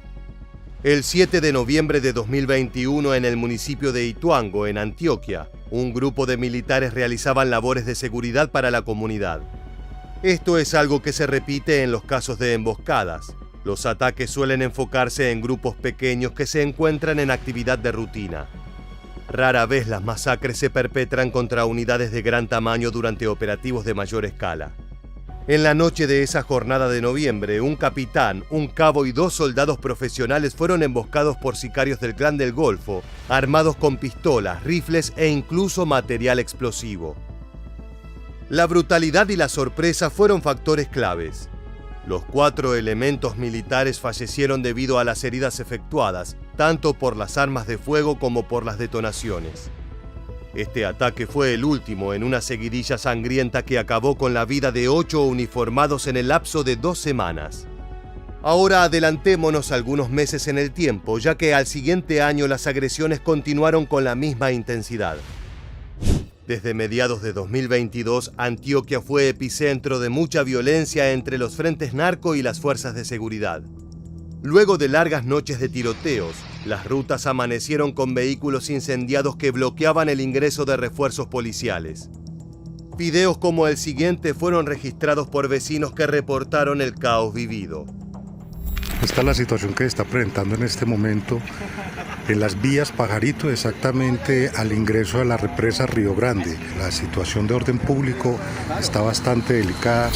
El 7 de noviembre de 2021, en el municipio de Ituango, en Antioquia, un grupo de militares realizaban labores de seguridad para la comunidad. Esto es algo que se repite en los casos de emboscadas. Los ataques suelen enfocarse en grupos pequeños que se encuentran en actividad de rutina. Rara vez las masacres se perpetran contra unidades de gran tamaño durante operativos de mayor escala. En la noche de esa jornada de noviembre, un capitán, un cabo y 2 soldados profesionales fueron emboscados por sicarios del Clan del Golfo, armados con pistolas, rifles e incluso material explosivo. La brutalidad y la sorpresa fueron factores claves. Los 4 elementos militares fallecieron debido a las heridas efectuadas, tanto por las armas de fuego como por las detonaciones. Este ataque fue el último en una seguidilla sangrienta que acabó con la vida de 8 uniformados en el lapso de 2 semanas. Ahora adelantémonos algunos meses en el tiempo, ya que al siguiente año las agresiones continuaron con la misma intensidad. Desde mediados de 2022, Antioquia fue epicentro de mucha violencia entre los frentes narco y las fuerzas de seguridad. Luego de largas noches de tiroteos, las rutas amanecieron con vehículos incendiados que bloqueaban el ingreso de refuerzos policiales. Videos como el siguiente fueron registrados por vecinos que reportaron el caos vivido. Esta es la situación que se está presentando en este momento en las vías Pajarito, exactamente al ingreso de la represa Río Grande. La situación de orden público está bastante delicada.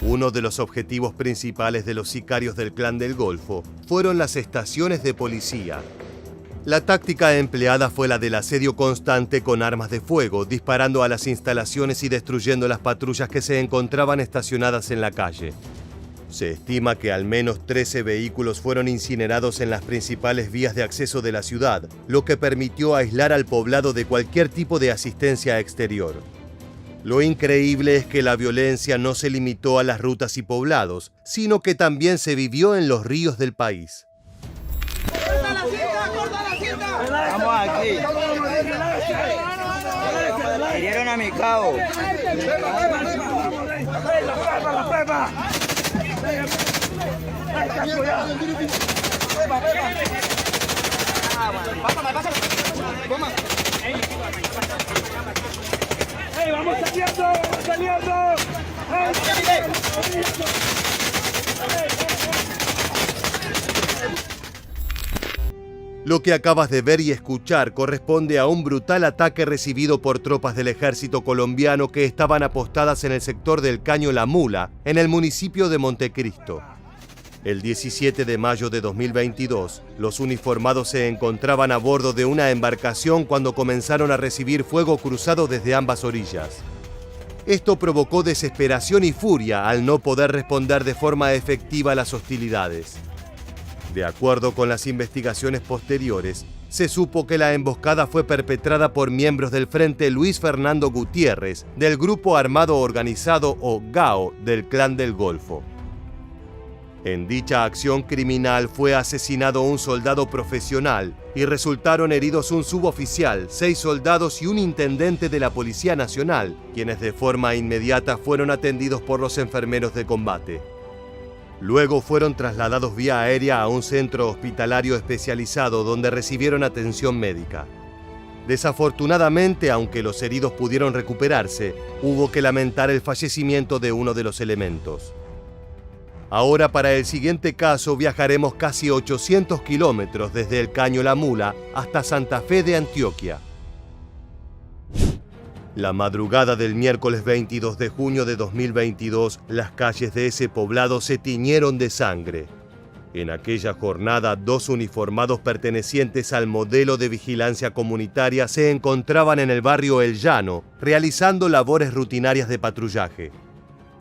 Uno de los objetivos principales de los sicarios del Clan del Golfo fueron las estaciones de policía. La táctica empleada fue la del asedio constante con armas de fuego, disparando a las instalaciones y destruyendo las patrullas que se encontraban estacionadas en la calle. Se estima que al menos 13 vehículos fueron incinerados en las principales vías de acceso de la ciudad, lo que permitió aislar al poblado de cualquier tipo de asistencia exterior. Lo increíble es que la violencia no se limitó a las rutas y poblados, sino que también se vivió en los ríos del país. Estamos aquí. Hirieron a mi cabo. ¡Vamos saliendo! ¡Vamos saliendo! Lo que acabas de ver y escuchar corresponde a un brutal ataque recibido por tropas del ejército colombiano que estaban apostadas en el sector del Caño La Mula, en el municipio de Montecristo. El 17 de mayo de 2022, los uniformados se encontraban a bordo de una embarcación cuando comenzaron a recibir fuego cruzado desde ambas orillas. Esto provocó desesperación y furia al no poder responder de forma efectiva a las hostilidades. De acuerdo con las investigaciones posteriores, se supo que la emboscada fue perpetrada por miembros del Frente Luis Fernando Gutiérrez, del Grupo Armado Organizado o GAO del Clan del Golfo. En dicha acción criminal fue asesinado un soldado profesional y resultaron heridos un suboficial, 6 soldados y un intendente de la Policía Nacional, quienes de forma inmediata fueron atendidos por los enfermeros de combate. Luego fueron trasladados vía aérea a un centro hospitalario especializado donde recibieron atención médica. Desafortunadamente, aunque los heridos pudieron recuperarse, hubo que lamentar el fallecimiento de uno de los elementos. Ahora, para el siguiente caso, viajaremos casi 800 kilómetros desde el Caño La Mula hasta Santa Fe de Antioquia. La madrugada del miércoles 22 de junio de 2022, las calles de ese poblado se tiñeron de sangre. En aquella jornada, 2 uniformados pertenecientes al modelo de vigilancia comunitaria se encontraban en el barrio El Llano, realizando labores rutinarias de patrullaje.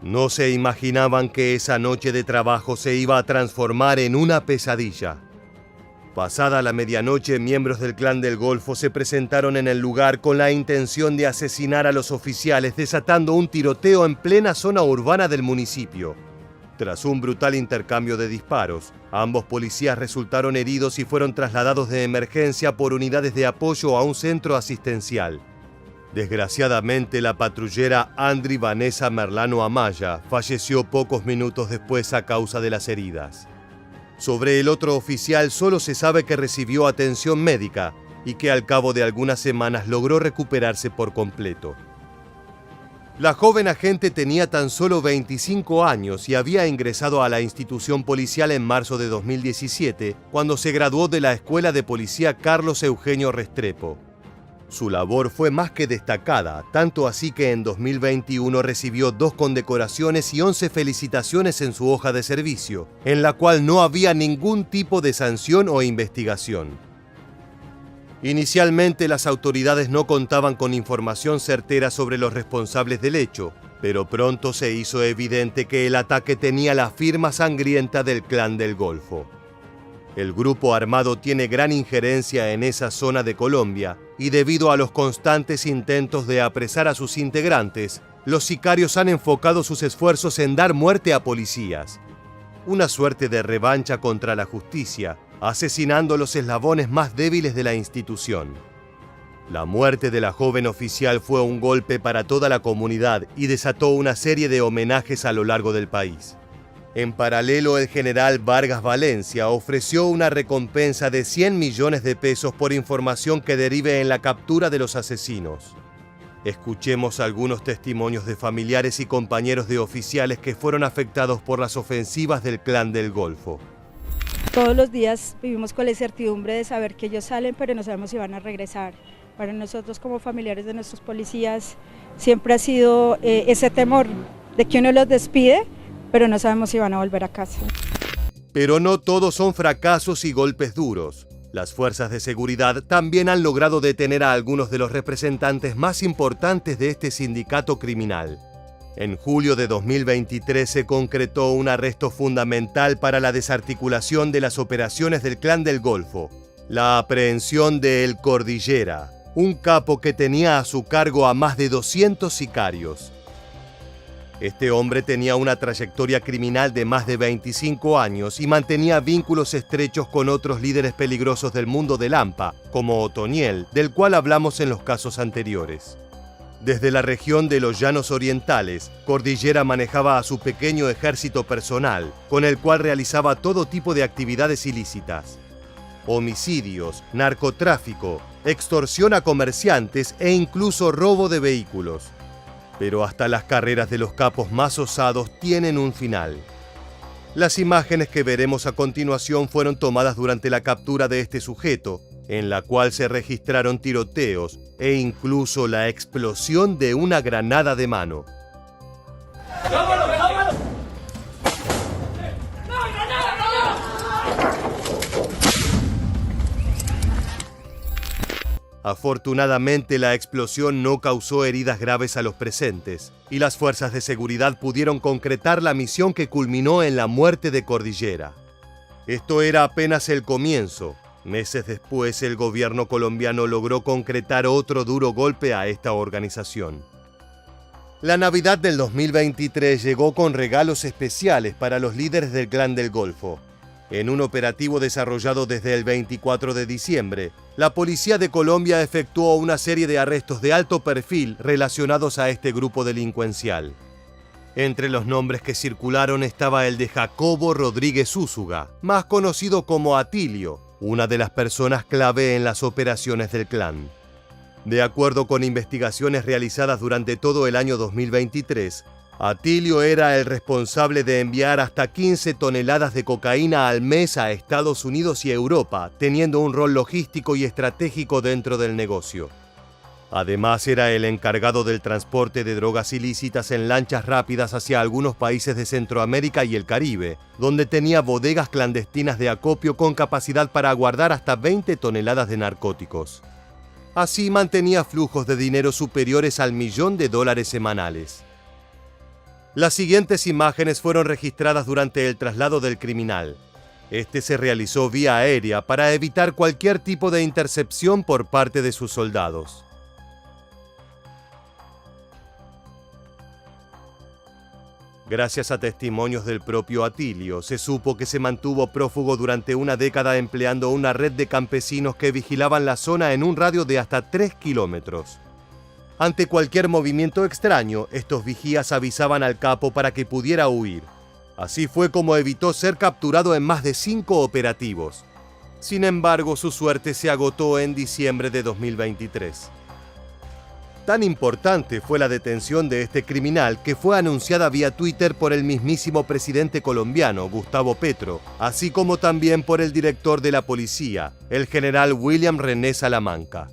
No se imaginaban que esa noche de trabajo se iba a transformar en una pesadilla. Pasada la medianoche, miembros del Clan del Golfo se presentaron en el lugar con la intención de asesinar a los oficiales, desatando un tiroteo en plena zona urbana del municipio. Tras un brutal intercambio de disparos, ambos policías resultaron heridos y fueron trasladados de emergencia por unidades de apoyo a un centro asistencial. Desgraciadamente, la patrullera Andri Vanessa Merlano Amaya falleció pocos minutos después a causa de las heridas. Sobre el otro oficial solo se sabe que recibió atención médica y que al cabo de algunas semanas logró recuperarse por completo. La joven agente tenía tan solo 25 años y había ingresado a la institución policial en marzo de 2017, cuando se graduó de la Escuela de Policía Carlos Eugenio Restrepo. Su labor fue más que destacada, tanto así que en 2021 recibió 2 condecoraciones y 11 felicitaciones en su hoja de servicio, en la cual no había ningún tipo de sanción o investigación. Inicialmente las autoridades no contaban con información certera sobre los responsables del hecho, pero pronto se hizo evidente que el ataque tenía la firma sangrienta del Clan del Golfo. El grupo armado tiene gran injerencia en esa zona de Colombia y debido a los constantes intentos de apresar a sus integrantes, los sicarios han enfocado sus esfuerzos en dar muerte a policías. Una suerte de revancha contra la justicia, asesinando los eslabones más débiles de la institución. La muerte de la joven oficial fue un golpe para toda la comunidad y desató una serie de homenajes a lo largo del país. En paralelo, el general Vargas Valencia ofreció una recompensa de 100 millones de pesos por información que derive en la captura de los asesinos. Escuchemos algunos testimonios de familiares y compañeros de oficiales que fueron afectados por las ofensivas del Clan del Golfo. Todos los días vivimos con la incertidumbre de saber que ellos salen, pero no sabemos si van a regresar. Para nosotros como familiares de nuestros policías siempre ha sido ese temor de que uno los despide, pero no sabemos si van a volver a casa. Pero no todos son fracasos y golpes duros. Las fuerzas de seguridad también han logrado detener a algunos de los representantes más importantes de este sindicato criminal. En julio de 2023 se concretó un arresto fundamental para la desarticulación de las operaciones del Clan del Golfo: la aprehensión de El Cordillera, un capo que tenía a su cargo a más de 200 sicarios. Este hombre tenía una trayectoria criminal de más de 25 años y mantenía vínculos estrechos con otros líderes peligrosos del mundo del AMPA, como Otoniel, del cual hablamos en los casos anteriores. Desde la región de los Llanos Orientales, Cordillera manejaba a su pequeño ejército personal, con el cual realizaba todo tipo de actividades ilícitas: homicidios, narcotráfico, extorsión a comerciantes e incluso robo de vehículos. Pero hasta las carreras de los capos más osados tienen un final. Las imágenes que veremos a continuación fueron tomadas durante la captura de este sujeto, en la cual se registraron tiroteos e incluso la explosión de una granada de mano. Afortunadamente, la explosión no causó heridas graves a los presentes, y las fuerzas de seguridad pudieron concretar la misión que culminó en la muerte de Cordillera. Esto era apenas el comienzo. Meses después, el gobierno colombiano logró concretar otro duro golpe a esta organización. La Navidad del 2023 llegó con regalos especiales para los líderes del Clan del Golfo. En un operativo desarrollado desde el 24 de diciembre, la Policía de Colombia efectuó una serie de arrestos de alto perfil relacionados a este grupo delincuencial. Entre los nombres que circularon estaba el de Jacobo Rodríguez Úsuga, más conocido como Atilio, una de las personas clave en las operaciones del clan. De acuerdo con investigaciones realizadas durante todo el año 2023, Atilio era el responsable de enviar hasta 15 toneladas de cocaína al mes a Estados Unidos y Europa, teniendo un rol logístico y estratégico dentro del negocio. Además, era el encargado del transporte de drogas ilícitas en lanchas rápidas hacia algunos países de Centroamérica y el Caribe, donde tenía bodegas clandestinas de acopio con capacidad para guardar hasta 20 toneladas de narcóticos. Así mantenía flujos de dinero superiores al $1 millón semanales. Las siguientes imágenes fueron registradas durante el traslado del criminal. Este se realizó vía aérea para evitar cualquier tipo de intercepción por parte de sus soldados. Gracias a testimonios del propio Atilio, se supo que se mantuvo prófugo durante una década empleando una red de campesinos que vigilaban la zona en un radio de hasta 3 kilómetros. Ante cualquier movimiento extraño, estos vigías avisaban al capo para que pudiera huir. Así fue como evitó ser capturado en más de 5 operativos. Sin embargo, su suerte se agotó en diciembre de 2023. Tan importante fue la detención de este criminal que fue anunciada vía Twitter por el mismísimo presidente colombiano, Gustavo Petro, así como también por el director de la policía, el general William René Salamanca.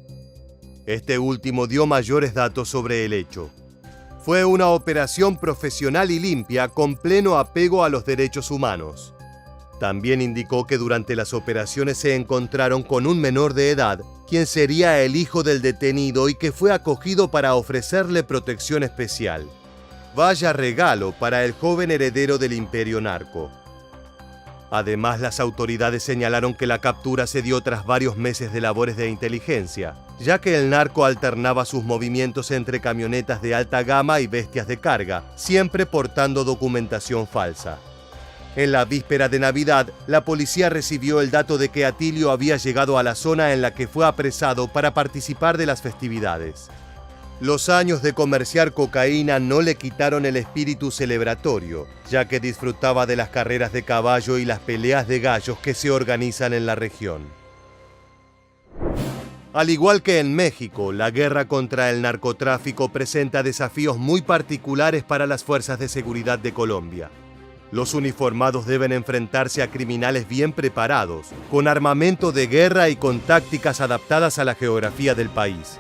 Este último dio mayores datos sobre el hecho. Fue una operación profesional y limpia con pleno apego a los derechos humanos. También indicó que durante las operaciones se encontraron con un menor de edad, quien sería el hijo del detenido y que fue acogido para ofrecerle protección especial. Vaya regalo para el joven heredero del imperio narco. Además, las autoridades señalaron que la captura se dio tras varios meses de labores de inteligencia, ya que el narco alternaba sus movimientos entre camionetas de alta gama y bestias de carga, siempre portando documentación falsa. En la víspera de Navidad, la policía recibió el dato de que Atilio había llegado a la zona en la que fue apresado para participar de las festividades. Los años de comerciar cocaína no le quitaron el espíritu celebratorio, ya que disfrutaba de las carreras de caballo y las peleas de gallos que se organizan en la región. Al igual que en México, la guerra contra el narcotráfico presenta desafíos muy particulares para las fuerzas de seguridad de Colombia. Los uniformados deben enfrentarse a criminales bien preparados, con armamento de guerra y con tácticas adaptadas a la geografía del país.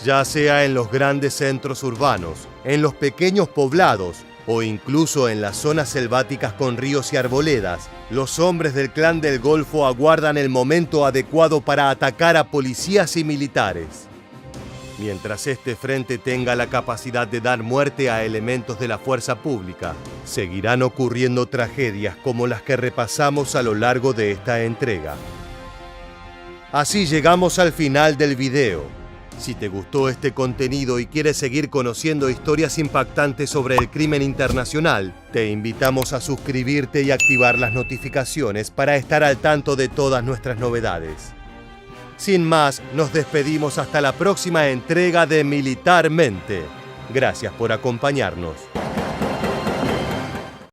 Ya sea en los grandes centros urbanos, en los pequeños poblados o incluso en las zonas selváticas con ríos y arboledas, los hombres del Clan del Golfo aguardan el momento adecuado para atacar a policías y militares. Mientras este frente tenga la capacidad de dar muerte a elementos de la fuerza pública, seguirán ocurriendo tragedias como las que repasamos a lo largo de esta entrega. Así llegamos al final del video. Si te gustó este contenido y quieres seguir conociendo historias impactantes sobre el crimen internacional, te invitamos a suscribirte y activar las notificaciones para estar al tanto de todas nuestras novedades. Sin más, nos despedimos hasta la próxima entrega de Militarmente. Gracias por acompañarnos.